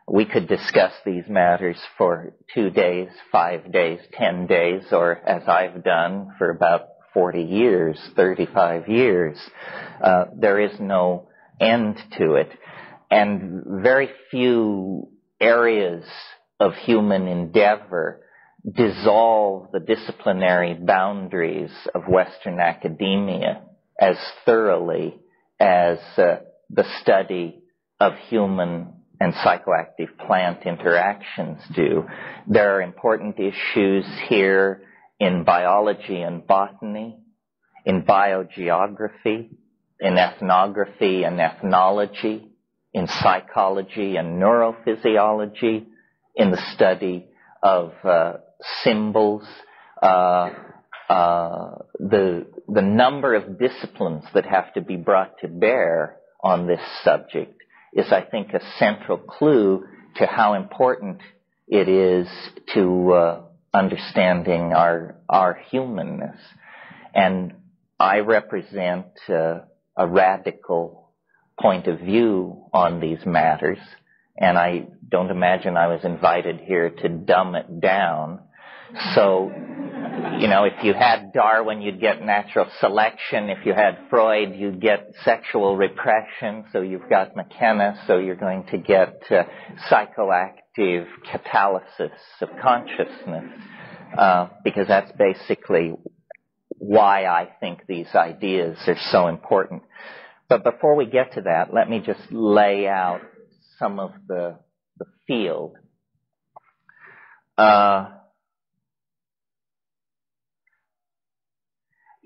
We could discuss these matters for 2 days, 5 days, 10 days, or as I've done for about 40 years, 35 years. There is no end to it. And very few areas of human endeavor dissolve the disciplinary boundaries of Western academia as thoroughly as the study of human and psychoactive plant interactions do. There are important issues here in biology and botany, in biogeography, in ethnography and ethnology, in psychology and neurophysiology, in the study of symbols. The number of disciplines that have to be brought to bear on this subject is, I think, a central clue to how important it is to understanding our humanness. And I represent a radical point of view on these matters, and I don't imagine I was invited here to dumb it down. So, if you had Darwin, you'd get natural selection. If you had Freud, you'd get sexual repression. So you've got Mckenna, so you're going to get psychoactive catalysis of consciousness, because that's basically why I think these ideas are so important. But before we get to that, let me just lay out some of the field.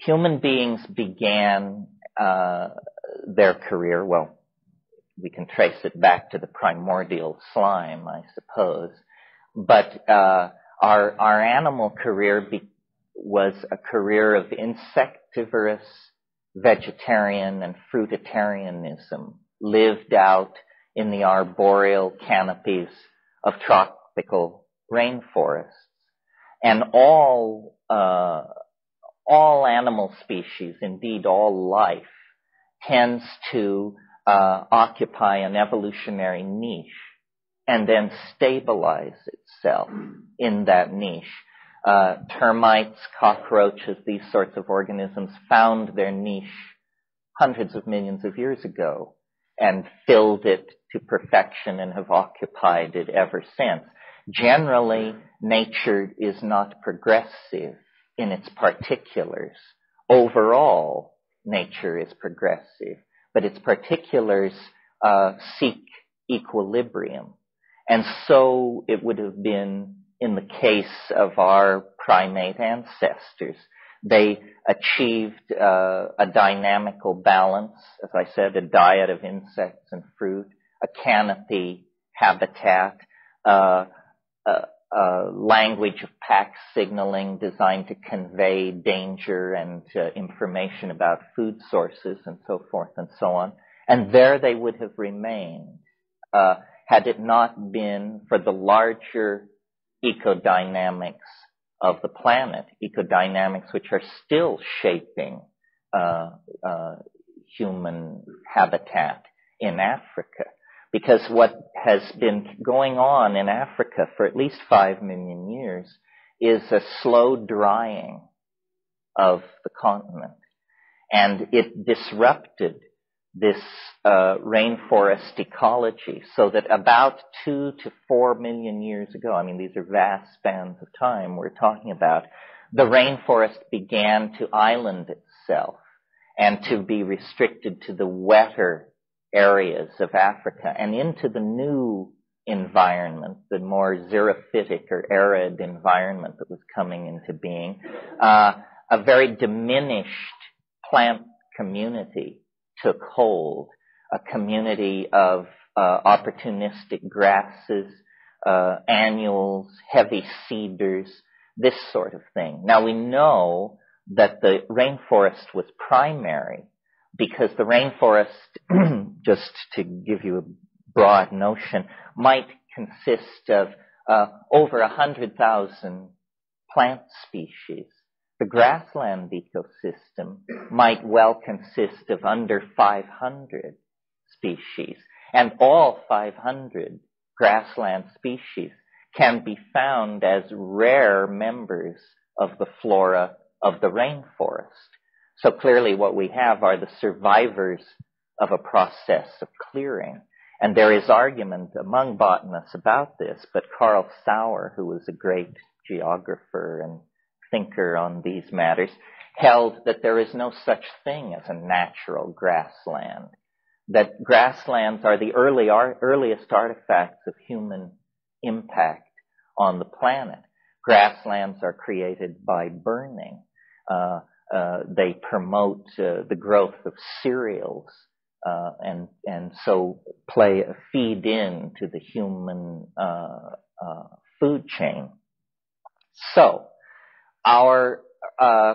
Human beings began their career, well, we can trace it back to the primordial slime, I suppose, but our animal career was a career of insectivorous vegetarian and fruitarianism, lived out in the arboreal canopies of tropical rainforests. And all animal species, indeed all life, tends to occupy an evolutionary niche and then stabilize itself in that niche. Termites, cockroaches, these sorts of organisms found their niche hundreds of millions of years ago and filled it to perfection and have occupied it ever since. Generally, nature is not progressive in its particulars. Overall, nature is progressive, but its particulars seek equilibrium. And so it would have been in the case of our primate ancestors. They achieved a dynamical balance, as I said, a diet of insects and fruit, a canopy habitat, language of pack signaling designed to convey danger and information about food sources and so forth and so on. And there they would have remained had it not been for the larger ecodynamics of the planet, ecodynamics which are still shaping human habitat in Africa. Because what has been going on in Africa for at least 5 million years is a slow drying of the continent. And it disrupted this rainforest ecology so that about 2 to 4 million years ago, I mean, these are vast spans of time we're talking about, the rainforest began to island itself and to be restricted to the wetter areas of Africa and into the new environment, the more xerophytic or arid environment that was coming into being. A very diminished plant community took hold, a community of opportunistic grasses, annuals, heavy cedars, this sort of thing. Now we know that the rainforest was primary because the rainforest, just to give you a broad notion, might consist of over 100,000 plant species. The grassland ecosystem might well consist of under 500 species, and all 500 grassland species can be found as rare members of the flora of the rainforest. So clearly what we have are the survivors of a process of clearing. And there is argument among botanists about this, but Carl Sauer, who was a great geographer and thinker on these matters, held that there is no such thing as a natural grassland, that grasslands are the earliest artifacts of human impact on the planet. Grasslands are created by burning. They promote the growth of cereals, and so feed into the human food chain. So, our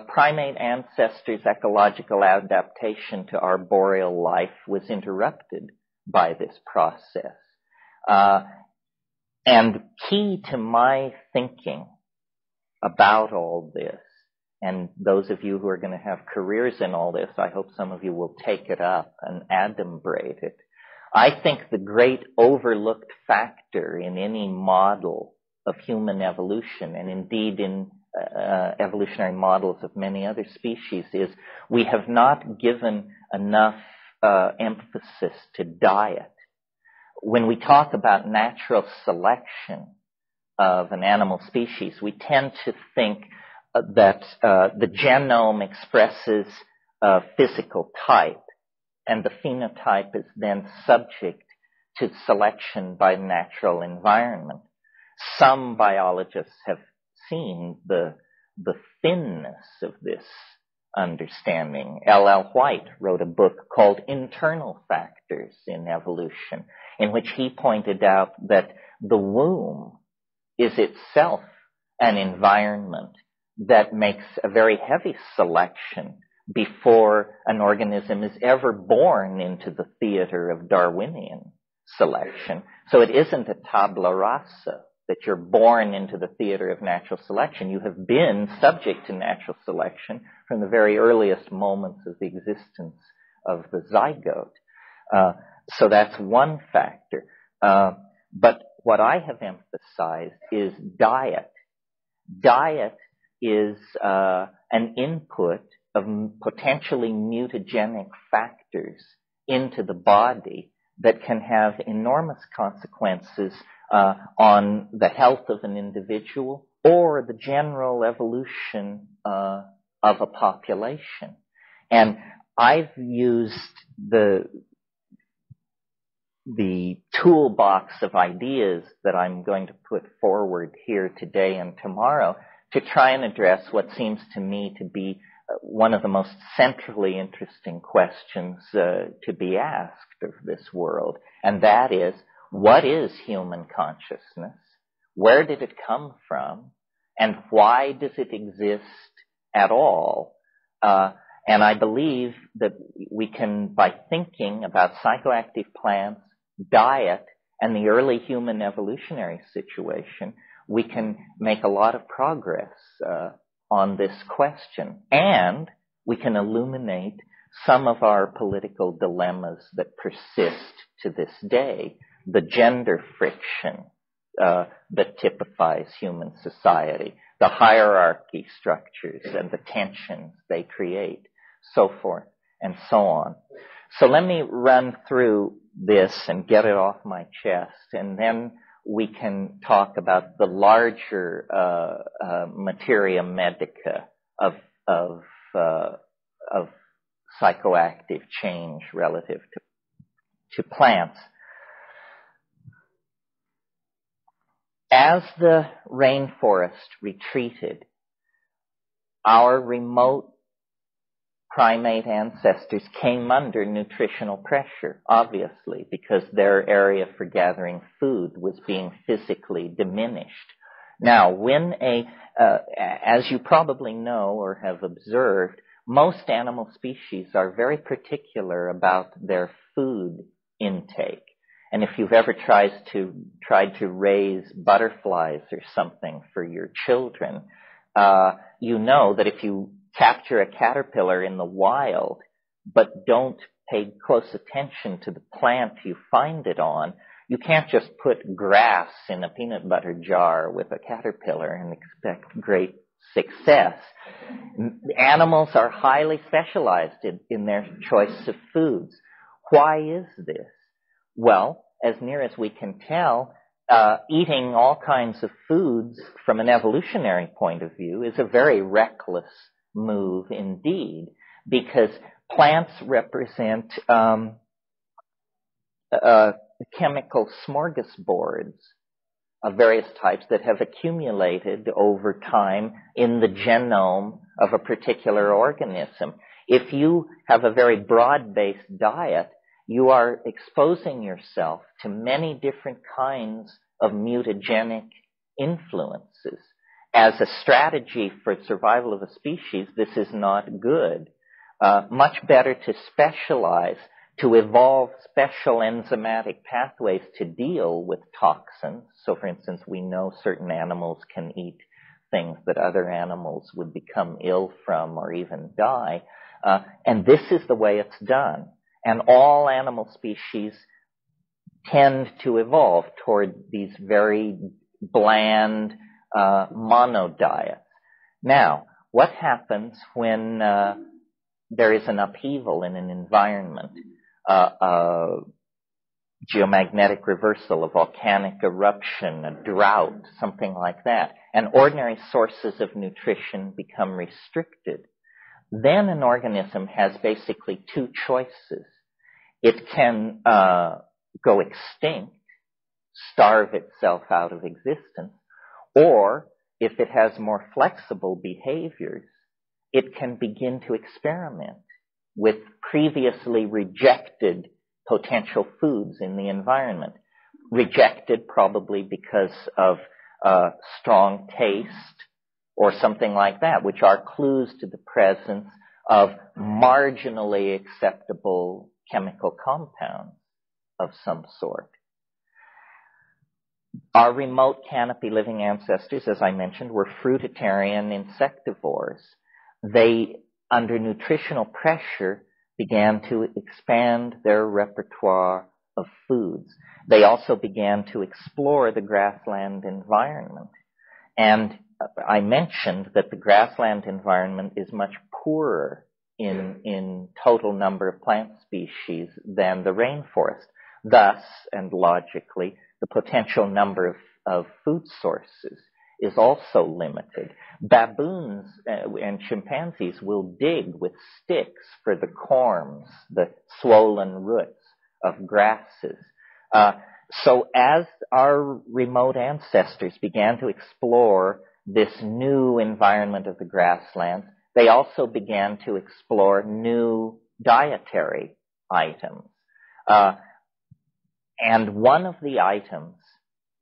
primate ancestors' ecological adaptation to arboreal life was interrupted by this process. And key to my thinking about all this, and those of you who are going to have careers in all this, I hope some of you will take it up and adumbrate it. I think the great overlooked factor in any model of human evolution, and indeed in evolutionary models of many other species, is we have not given enough emphasis to diet. When we talk about natural selection of an animal species, we tend to think that the genome expresses a physical type, and the phenotype is then subject to selection by natural environment. Some biologists have seen the thinness of this understanding. L.L. White wrote a book called Internal Factors in Evolution, in which he pointed out that the womb is itself an environment that makes a very heavy selection before an organism is ever born into the theater of Darwinian selection. So it isn't a tabula rasa that you're born into the theater of natural selection. You have been subject to natural selection from the very earliest moments of the existence of the zygote. So that's one factor. But what I have emphasized is diet. Diet is an input of potentially mutagenic factors into the body that can have enormous consequences on the health of an individual or the general evolution of a population. And I've used the toolbox of ideas that I'm going to put forward here today and tomorrow to try and address what seems to me to be one of the most centrally interesting questions to be asked of this world, and that is, what is human consciousness? Where did it come from? And why does it exist at all? And I believe that we can, by thinking about psychoactive plants, diet, and the early human evolutionary situation, we can make a lot of progress on this question. And we can illuminate some of our political dilemmas that persist to this day, the gender friction that typifies human society, the hierarchy structures and the tensions they create, so forth and so on. So let me run through this and get it off my chest, and then we can talk about the larger materia medica of psychoactive change relative to plants. As the rainforest retreated, our remote primate ancestors came under nutritional pressure, obviously, because their area for gathering food was being physically diminished. Now, when as you probably know or have observed, most animal species are very particular about their food intake. And if you've ever tried to raise butterflies or something for your children, you know that if you capture a caterpillar in the wild, but don't pay close attention to the plant you find it on, You can't just put grass in a peanut butter jar with a caterpillar and expect great success. Animals are highly specialized in their choice of foods. Why is this? Well, as near as we can tell, eating all kinds of foods from an evolutionary point of view is a very reckless move indeed, because plants represent chemical smorgasbords of various types that have accumulated over time in the genome of a particular organism. If you have a very broad-based diet, you are exposing yourself to many different kinds of mutagenic influences. As a strategy for survival of a species, this is not good. Much better to specialize, to evolve special enzymatic pathways to deal with toxins. So, for instance, we know certain animals can eat things that other animals would become ill from or even die. And this is the way it's done. And all animal species tend to evolve toward these very bland monodiets. Now, what happens when there is an upheaval in an environment, geomagnetic reversal, a volcanic eruption, a drought, something like that, and ordinary sources of nutrition become restricted? Then an organism has basically two choices. It can go extinct, starve itself out of existence, or if it has more flexible behaviors, it can begin to experiment with previously rejected potential foods in the environment. Rejected probably because of strong taste or something like that, which are clues to the presence of marginally acceptable chemical compounds of some sort. Our remote canopy living ancestors, as I mentioned, were fruitarian insectivores. They, under nutritional pressure, began to expand their repertoire of foods. They also began to explore the grassland environment. And I mentioned that the grassland environment is much poorer in total number of plant species than the rainforest. Thus, and logically, the potential number of food sources is also limited. Baboons and chimpanzees will dig with sticks for the corms, the swollen roots of grasses. So as our remote ancestors began to explore this new environment of the grasslands, they also began to explore new dietary items. And one of the items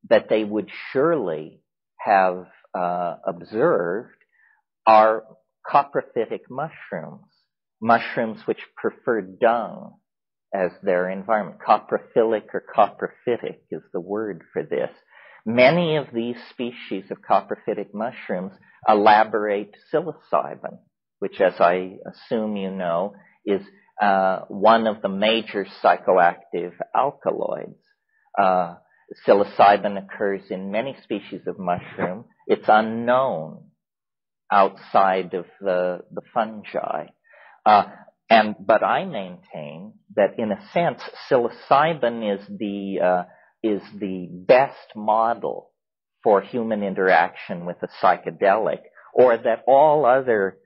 that they would surely have observed are coprophilic mushrooms, mushrooms which prefer dung as their environment. Coprophilic or coprophytic is the word for this. Many of these species of coprophilic mushrooms elaborate psilocybin, which, as I assume you know, is one of the major psychoactive alkaloids. Psilocybin occurs in many species of mushroom. It's unknown outside of the fungi. But I maintain that in a sense, psilocybin is the best model for human interaction with a psychedelic, or that all other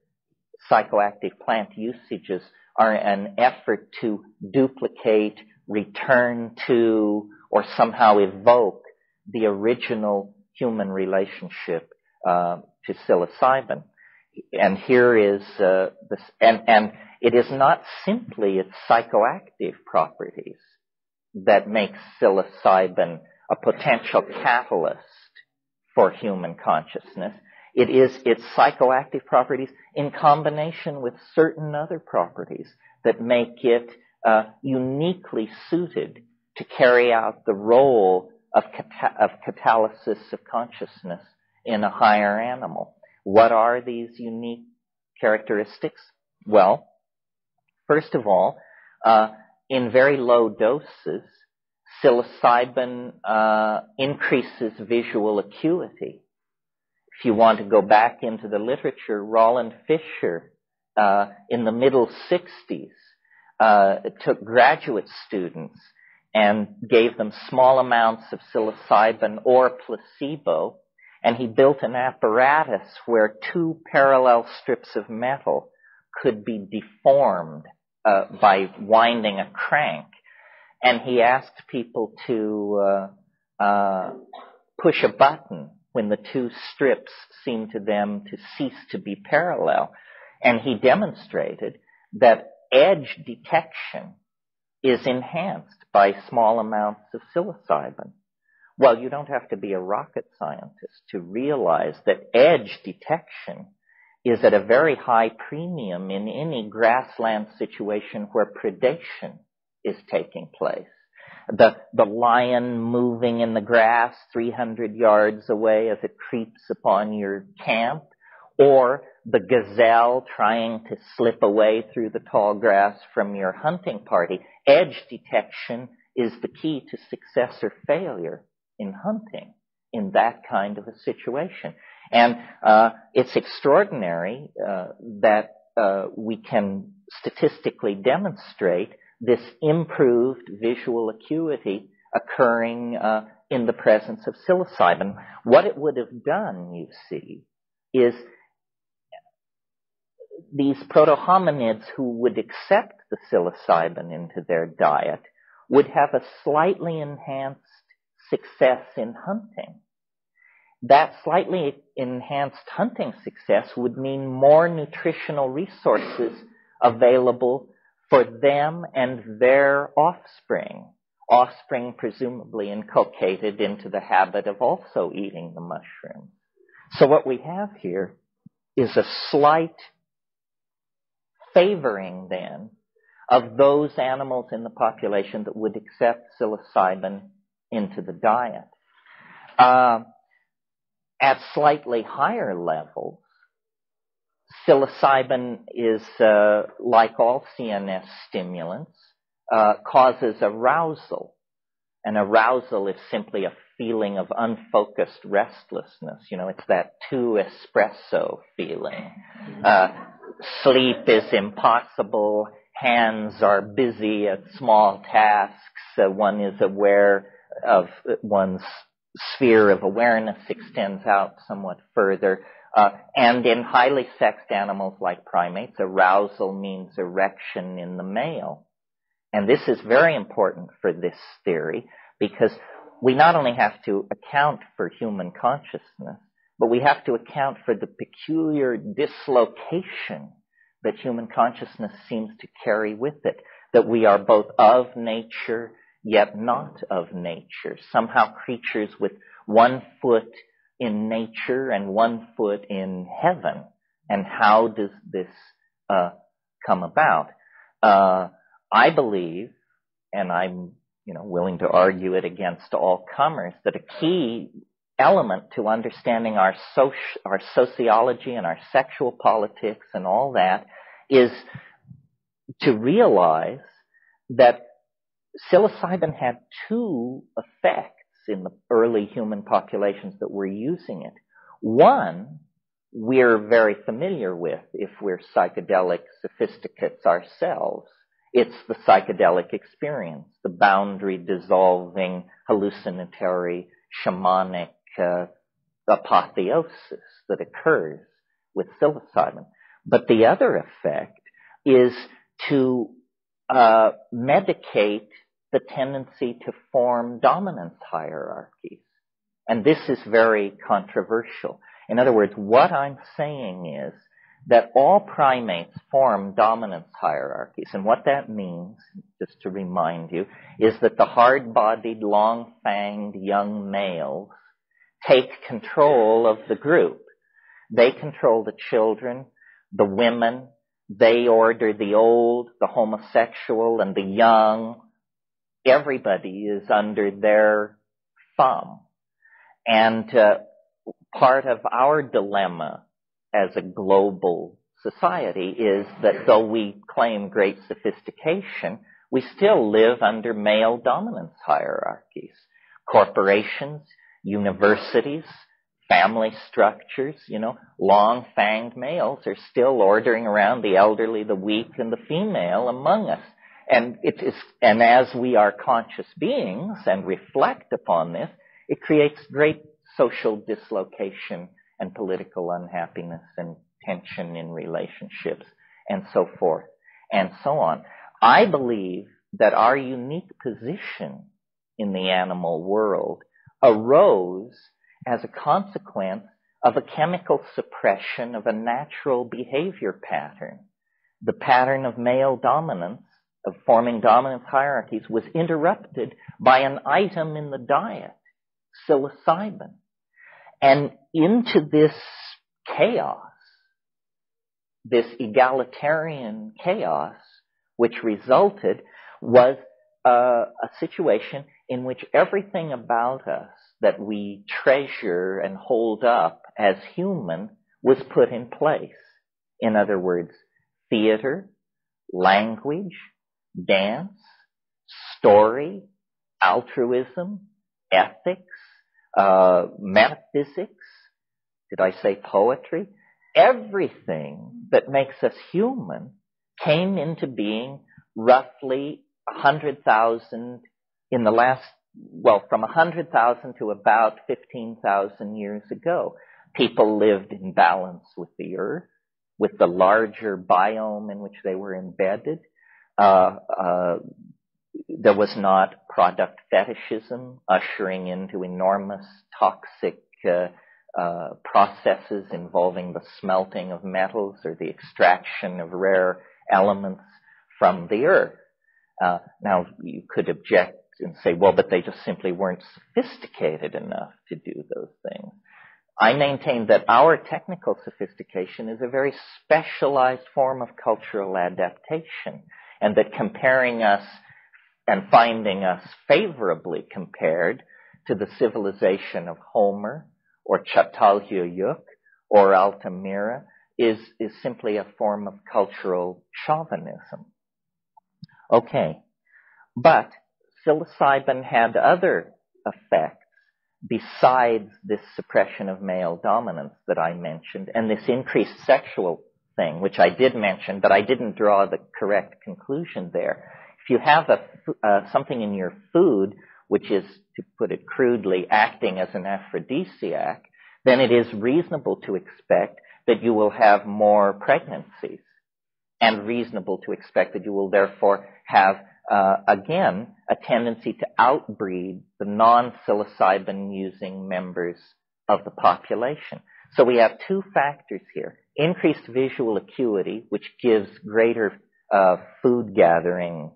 psychoactive plant usages are an effort to duplicate, return to, or somehow evoke the original human relationship to psilocybin. And here is this, and it is not simply its psychoactive properties that makes psilocybin a potential catalyst for human consciousness. It is its psychoactive properties in combination with certain other properties that make it uniquely suited to carry out the role of catalysis of consciousness in a higher animal. What are these unique characteristics? Well, first of all, in very low doses, Psilocybin increases visual acuity. If you want to go back into the literature, Roland Fisher, in the middle 60s, took graduate students and gave them small amounts of psilocybin or placebo, and he built an apparatus where two parallel strips of metal could be deformed by winding a crank. And he asked people to push a button when the two strips seemed to them to cease to be parallel. And he demonstrated that edge detection is enhanced by small amounts of psilocybin. Well, you don't have to be a rocket scientist to realize that edge detection is at a very high premium in any grassland situation where predation is taking place. The lion moving in the grass 300 yards away as it creeps upon your camp, or the gazelle trying to slip away through the tall grass from your hunting party. Edge detection is the key to success or failure in hunting in that kind of a situation. And it's extraordinary that we can statistically demonstrate this improved visual acuity occurring in the presence of psilocybin. What it would have done, you see, is these proto-hominids who would accept the psilocybin into their diet would have a slightly enhanced success in hunting. That slightly enhanced hunting success would mean more nutritional resources available for them and their offspring presumably inculcated into the habit of also eating the mushrooms. So what we have here is a slight favoring then of those animals in the population that would accept psilocybin into the diet. At slightly higher levels, psilocybin is, like all CNS stimulants, causes arousal. And arousal is simply a feeling of unfocused restlessness. You know, it's that 2 espresso feeling. Sleep is impossible. Hands are busy at small tasks. One is aware of one's sphere of awareness extends out somewhat further. And in highly sexed animals like primates, arousal means erection in the male. And this is very important for this theory because we not only have to account for human consciousness, but we have to account for the peculiar dislocation that human consciousness seems to carry with it, that we are both of nature yet not of nature, somehow creatures with one foot in nature and one foot in heaven. And how does this come about? I believe, and I'm willing to argue it against all comers, that a key element to understanding our sociology and our sexual politics and all that is to realize that psilocybin had two effects in the early human populations that were using it. One, we're very familiar with if we're psychedelic sophisticates ourselves. It's the psychedelic experience, the boundary-dissolving, hallucinatory, shamanic apotheosis that occurs with psilocybin. But the other effect is to medicate the tendency to form dominance hierarchies. And this is very controversial. In other words, what I'm saying is that all primates form dominance hierarchies. And what that means, just to remind you, is that the hard-bodied, long-fanged young males take control of the group. They control the children, the women. They order the old, the homosexual, and the young. Everybody is under their thumb. And part of our dilemma as a global society is that though we claim great sophistication, We still live under male dominance hierarchies. Corporations, universities, family structures, long-fanged males are still ordering around the elderly, the weak, and the female among us. And as we are conscious beings and reflect upon this, it creates great social dislocation and political unhappiness and tension in relationships and so forth and so on. I believe that our unique position in the animal world arose as a consequence of a chemical suppression of a natural behavior pattern. The pattern of male dominance, of forming dominance hierarchies, was interrupted by an item in the diet, psilocybin. And into this chaos, this egalitarian chaos, which resulted, was a situation in which everything about us that we treasure and hold up as human was put in place. In other words, theater, language, dance, story, altruism, ethics, metaphysics, did I say poetry? Everything that makes us human came into being roughly 100,000 in the last, from 100,000 to about 15,000 years ago. People lived in balance with the earth, with the larger biome in which they were embedded. There was not product fetishism ushering into enormous toxic processes involving the smelting of metals or the extraction of rare elements from the earth. Now, you could object and say, well, but they just simply weren't sophisticated enough to do those things. I maintain that our technical sophistication is a very specialized form of cultural adaptation, and that comparing us and finding us favorably compared to the civilization of Homer or Çatalhöyük or Altamira is simply a form of cultural chauvinism. Okay, but psilocybin had other effects besides this suppression of male dominance that I mentioned, and this increased sexual thing, which I did mention, but I didn't draw the correct conclusion there. If you have something in your food which is, to put it crudely, acting as an aphrodisiac, then it is reasonable to expect that you will have more pregnancies, and reasonable to expect that you will therefore have, again, a tendency to outbreed the non-psilocybin using members of the population. So we have two factors here. Increased visual acuity, which gives greater food gathering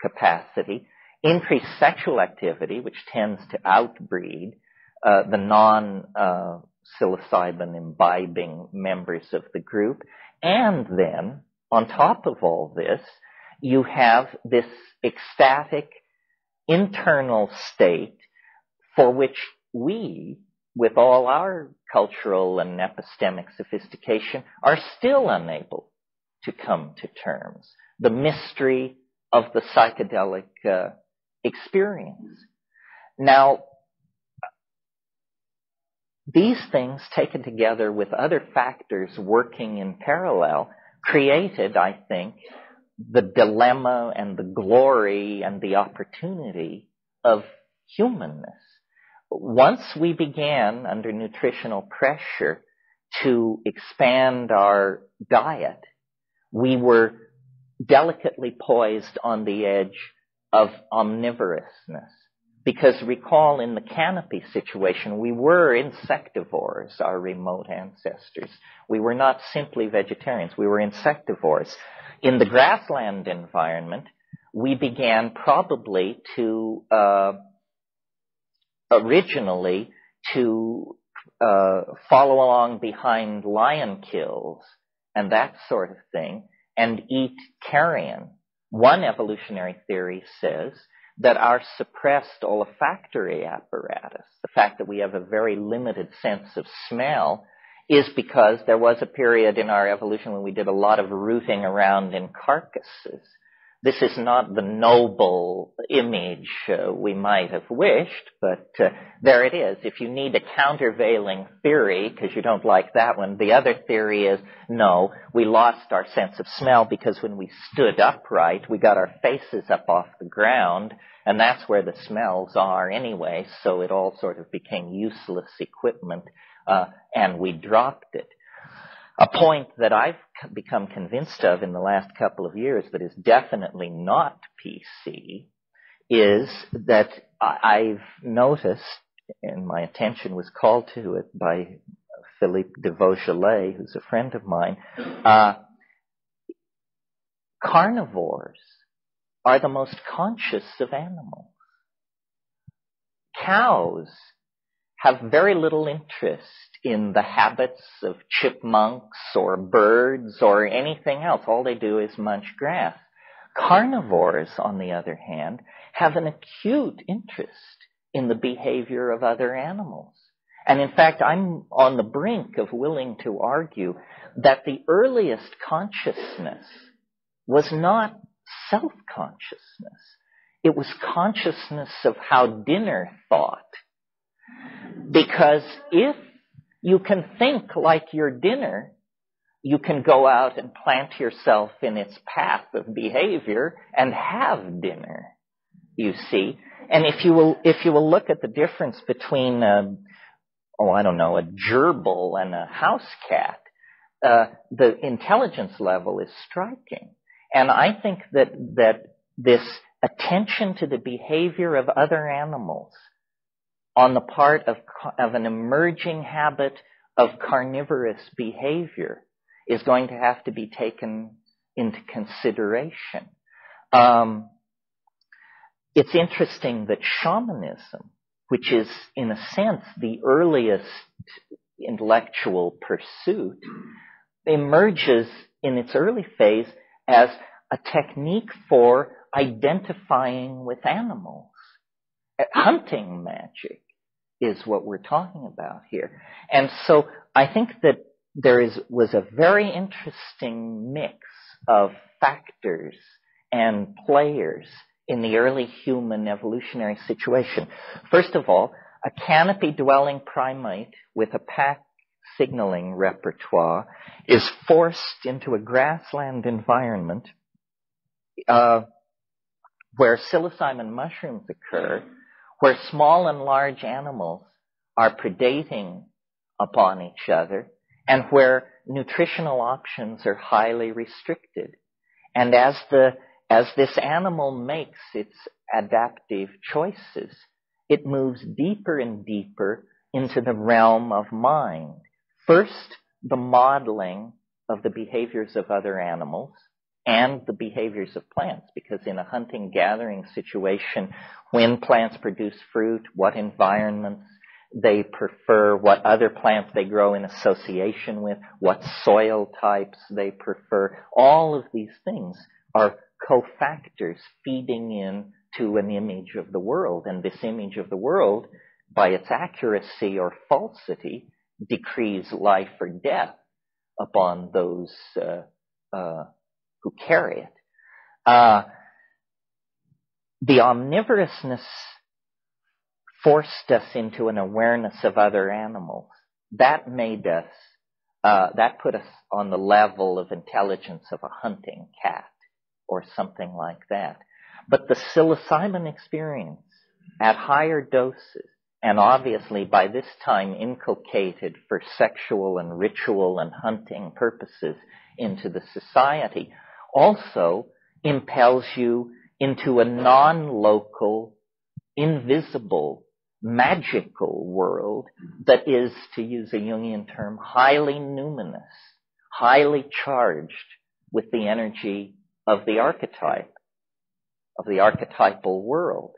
capacity. Increased sexual activity, which tends to outbreed the non-psilocybin imbibing members of the group. And then, on top of all this, you have this ecstatic internal state for which we, with all our cultural and epistemic sophistication, are still unable to come to terms. The mystery of the psychedelic experience. Now, these things taken together with other factors working in parallel created, I think, the dilemma and the glory and the opportunity of humanness. Once we began, under nutritional pressure, to expand our diet, we were delicately poised on the edge of omnivorousness. Because recall, in the canopy situation, we were insectivores, our remote ancestors. We were not simply vegetarians. We were insectivores. In the grassland environment, we began probably to, originally, to follow along behind lion kills and that sort of thing and eat carrion. One evolutionary theory says that our suppressed olfactory apparatus, the fact that we have a very limited sense of smell, is because there was a period in our evolution when we did a lot of rooting around in carcasses This is not the noble image we might have wished, but there it is. If you need a countervailing theory, because you don't like that one, the other theory is, no, we lost our sense of smell because when we stood upright, we got our faces up off the ground, and that's where the smells are anyway, so it all sort of became useless equipment, and we dropped it. A point that I've become convinced of in the last couple of years that is definitely not PC is that I've noticed, and my attention was called to it by Philippe de Vaugelet, who's a friend of mine, carnivores are the most conscious of animals. Cows have very little interest in the habits of chipmunks or birds or anything else. All they do is munch grass. Carnivores, on the other hand, have an acute interest in the behavior of other animals. And in fact, I'm on the brink of willing to argue that the earliest consciousness was not self-consciousness. It was consciousness of how dinner thought. Because if you can think like your dinner, you can go out and plant yourself in its path of behavior and have dinner, you see. And if you will look at the difference between a gerbil and a house cat, the intelligence level is striking. And I think that this attention to the behavior of other animals on the part of an emerging habit of carnivorous behavior is going to have to be taken into consideration. It's interesting that shamanism, which is in a sense the earliest intellectual pursuit, emerges in its early phase as a technique for identifying with animals. Hunting magic is what we're talking about here. And so I think that there was a very interesting mix of factors and players in the early human evolutionary situation. First of all, a canopy-dwelling primate with a pack signaling repertoire is forced into a grassland environment where psilocybin mushrooms occur, where small and large animals are predating upon each other, and where nutritional options are highly restricted. And as this animal makes its adaptive choices, it moves deeper and deeper into the realm of mind. First, the modeling of the behaviors of other animals and the behaviors of plants, because in a hunting-gathering situation, when plants produce fruit, what environments they prefer, what other plants they grow in association with, what soil types they prefer, all of these things are cofactors feeding in to an image of the world. And this image of the world, by its accuracy or falsity, decrees life or death upon those who carry it. The omnivorousness forced us into an awareness of other animals. That made us, that put us on the level of intelligence of a hunting cat or something like that. But the psilocybin experience at higher doses, and obviously by this time inculcated for sexual and ritual and hunting purposes into the society, also impels you into a non-local, invisible, magical world that is, to use a Jungian term, highly numinous, highly charged with the energy of the archetype, of the archetypal world.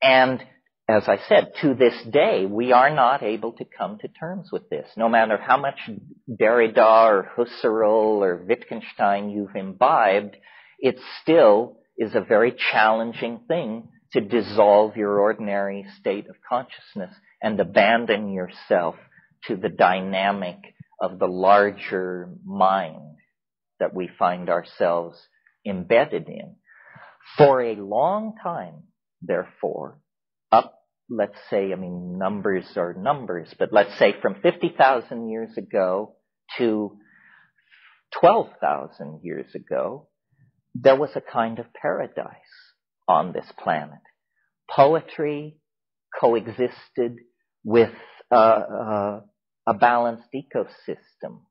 And as I said, to this day, we are not able to come to terms with this. No matter how much Derrida or Husserl or Wittgenstein you've imbibed, it still is a very challenging thing to dissolve your ordinary state of consciousness and abandon yourself to the dynamic of the larger mind that we find ourselves embedded in. For a long time, therefore, let's say, numbers are numbers, but let's say from 50,000 years ago to 12,000 years ago, there was a kind of paradise on this planet. Poetry coexisted with a balanced ecosystem.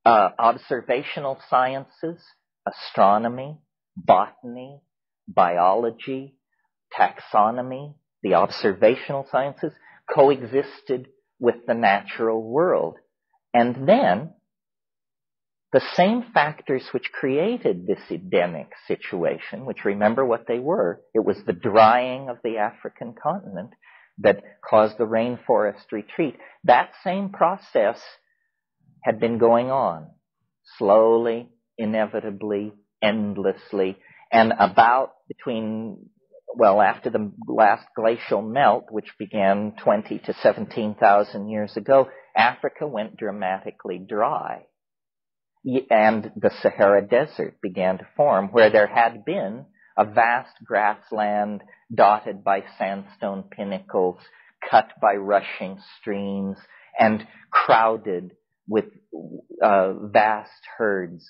Observational sciences, astronomy, botany, biology, taxonomy, the observational sciences coexisted with the natural world. And then the same factors which created this Edenic situation, which remember what they were, it was the drying of the African continent that caused the rainforest retreat. That same process had been going on slowly, inevitably, endlessly, and after the last glacial melt, which began 20 to 17,000 years ago, Africa went dramatically dry. And the Sahara Desert began to form, where there had been a vast grassland dotted by sandstone pinnacles, cut by rushing streams, and crowded with vast herds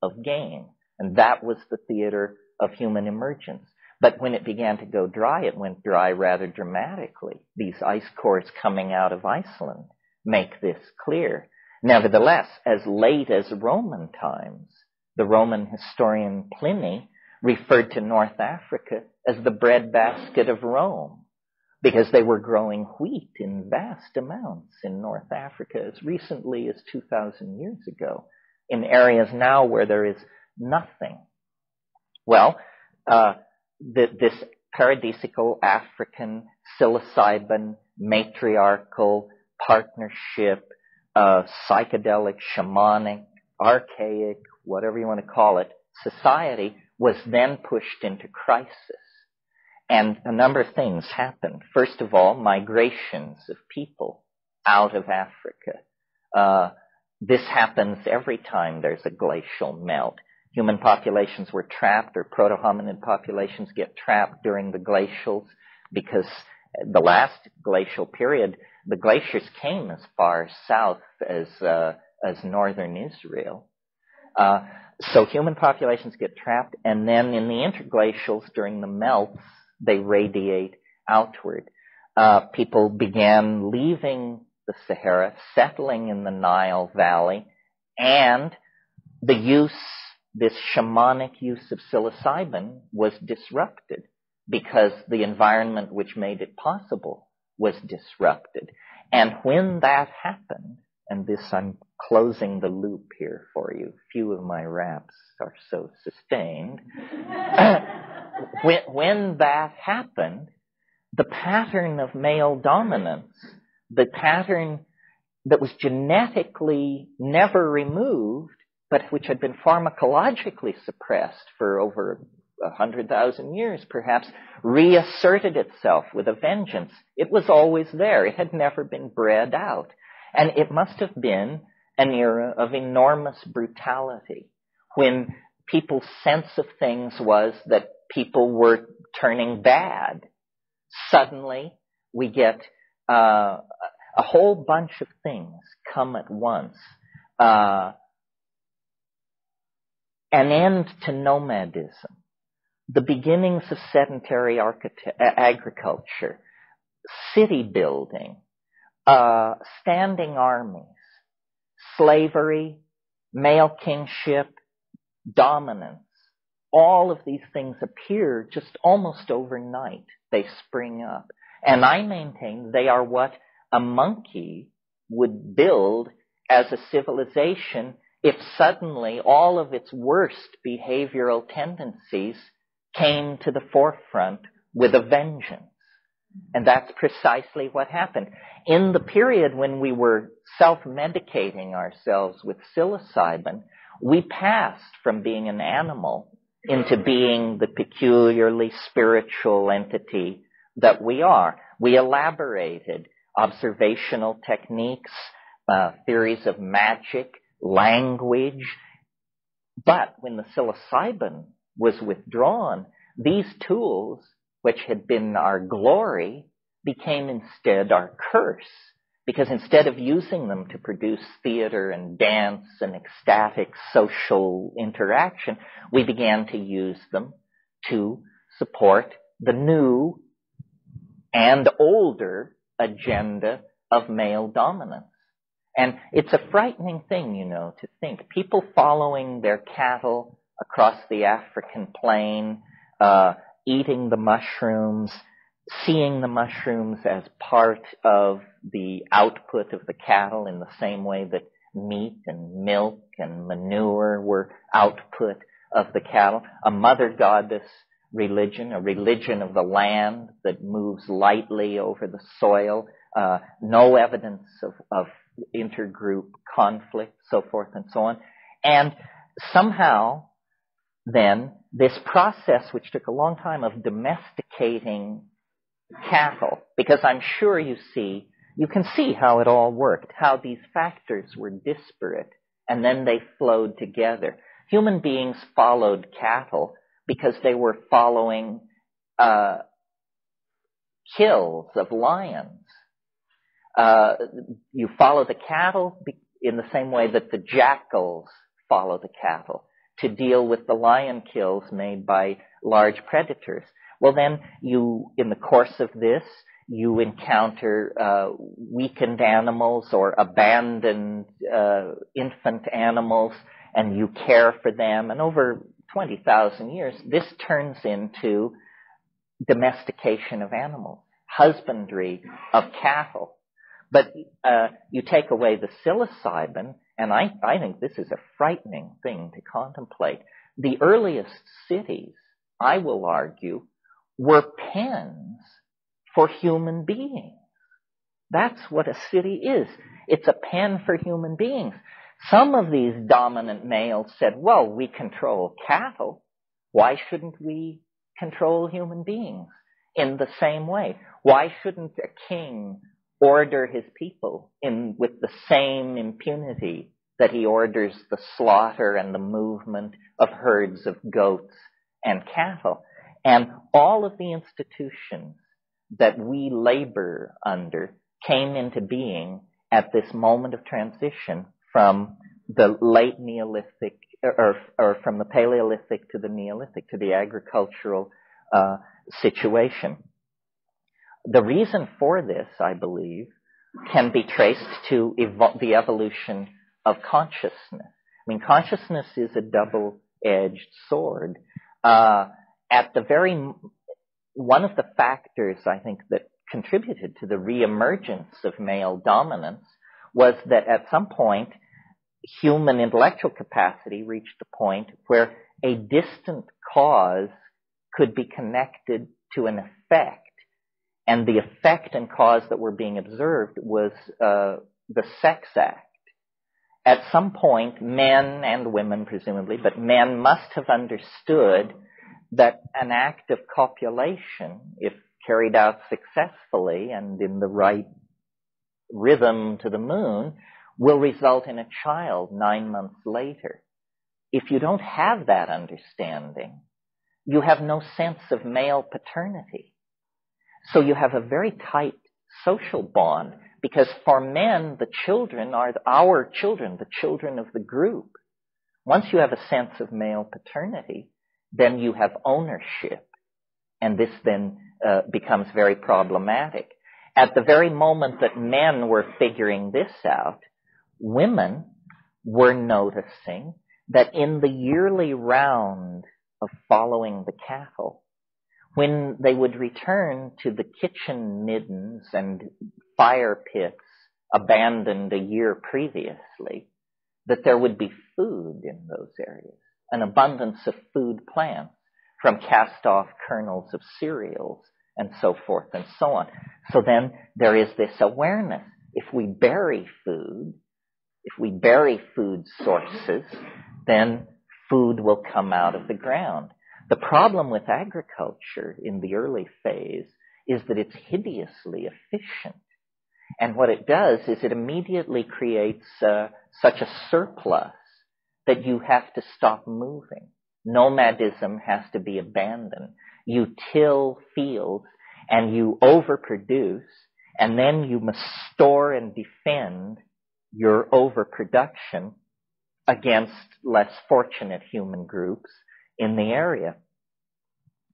of game. And that was the theater of human emergence. But when it began to go dry, it went dry rather dramatically. These ice cores coming out of Iceland make this clear. Nevertheless, as late as Roman times, the Roman historian Pliny referred to North Africa as the breadbasket of Rome, because they were growing wheat in vast amounts in North Africa as recently as 2,000 years ago, in areas now where there is nothing. Well, this paradisical African psilocybin matriarchal partnership, psychedelic, shamanic, archaic, whatever you want to call it, society was then pushed into crisis. And a number of things happened. First of all, migrations of people out of Africa. This happens every time there's a glacial melt. Human populations were trapped, or proto-hominid populations get trapped during the glacials, because the last glacial period, the glaciers came as far south as northern Israel. So human populations get trapped, and then in the interglacials during the melts, they radiate outward. People began leaving the Sahara, settling in the Nile Valley, and this shamanic use of psilocybin was disrupted because the environment which made it possible was disrupted. And when that happened, and this I'm closing the loop here for you, few of my raps are so sustained. When that happened, the pattern of male dominance, the pattern that was genetically never removed, but which had been pharmacologically suppressed for over 100,000 years perhaps, reasserted itself with a vengeance. It was always there. It had never been bred out. And it must have been an era of enormous brutality, when people's sense of things was that people were turning bad. Suddenly, we get a whole bunch of things come at once. An end to nomadism, the beginnings of sedentary agriculture, city building, standing armies, slavery, male kingship, dominance. All of these things appear just almost overnight. They spring up. And I maintain they are what a monkey would build as a civilization if suddenly all of its worst behavioral tendencies came to the forefront with a vengeance. And that's precisely what happened. In the period when we were self-medicating ourselves with psilocybin, we passed from being an animal into being the peculiarly spiritual entity that we are. We elaborated observational techniques, theories of magic, language. But when the psilocybin was withdrawn, these tools, which had been our glory, became instead our curse. Because instead of using them to produce theater and dance and ecstatic social interaction, we began to use them to support the new and older agenda of male dominance. And it's a frightening thing, to think. People following their cattle across the African plain, eating the mushrooms, seeing the mushrooms as part of the output of the cattle in the same way that meat and milk and manure were output of the cattle. A mother goddess religion, a religion of the land that moves lightly over the soil, no evidence of intergroup conflict, so forth and so on. And somehow, then, this process, which took a long time, of domesticating cattle, because I'm sure you can see how it all worked, how these factors were disparate, and then they flowed together. Human beings followed cattle because they were following kills of lions. You follow the cattle in the same way that the jackals follow the cattle to deal with the lion kills made by large predators. Well, then in the course of this, you encounter weakened animals or abandoned infant animals, and you care for them. And over 20,000 years, this turns into domestication of animals, husbandry of cattle. But you take away the psilocybin, and I think this is a frightening thing to contemplate. The earliest cities, I will argue, were pens for human beings. That's what a city is. It's a pen for human beings. Some of these dominant males said, well, we control cattle. Why shouldn't we control human beings in the same way? Why shouldn't a king order his people with the same impunity that he orders the slaughter and the movement of herds of goats and cattle? And all of the institutions that we labor under came into being at this moment of transition from the late Neolithic, or from the Paleolithic to the Neolithic, to the agricultural situation. The reason for this, I believe, can be traced to the evolution of consciousness. I mean, consciousness is a double-edged sword. One of the factors, I think, that contributed to the reemergence of male dominance was that at some point, human intellectual capacity reached a point where a distant cause could be connected to an effect. And the effect and cause that were being observed was the sex act. At some point, men and women presumably, but men must have understood that an act of copulation, if carried out successfully and in the right rhythm to the moon, will result in a child 9 months later. If you don't have that understanding, you have no sense of male paternity. So you have a very tight social bond, because for men, the children are our children, the children of the group. Once you have a sense of male paternity, then you have ownership, and this then becomes very problematic. At the very moment that men were figuring this out, women were noticing that in the yearly round of following the cattle, when they would return to the kitchen middens and fire pits abandoned a year previously, that there would be food in those areas, an abundance of food plants from cast-off kernels of cereals and so forth and so on. So then there is this awareness. If we bury food sources, then food will come out of the ground. The problem with agriculture in the early phase is that it's hideously efficient. And what it does is it immediately creates such a surplus that you have to stop moving. Nomadism has to be abandoned. You till fields and you overproduce, and then you must store and defend your overproduction against less fortunate human groups in the area.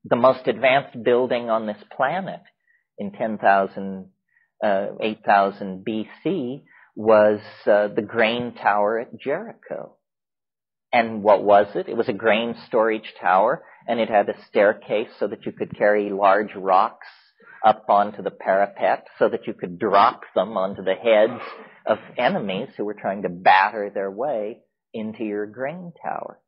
The most advanced building on this planet in 8,000 BC was the grain tower at Jericho. And what was it? It was a grain storage tower, and it had a staircase so that you could carry large rocks up onto the parapet so that you could drop them onto the heads of enemies who were trying to batter their way into your grain tower.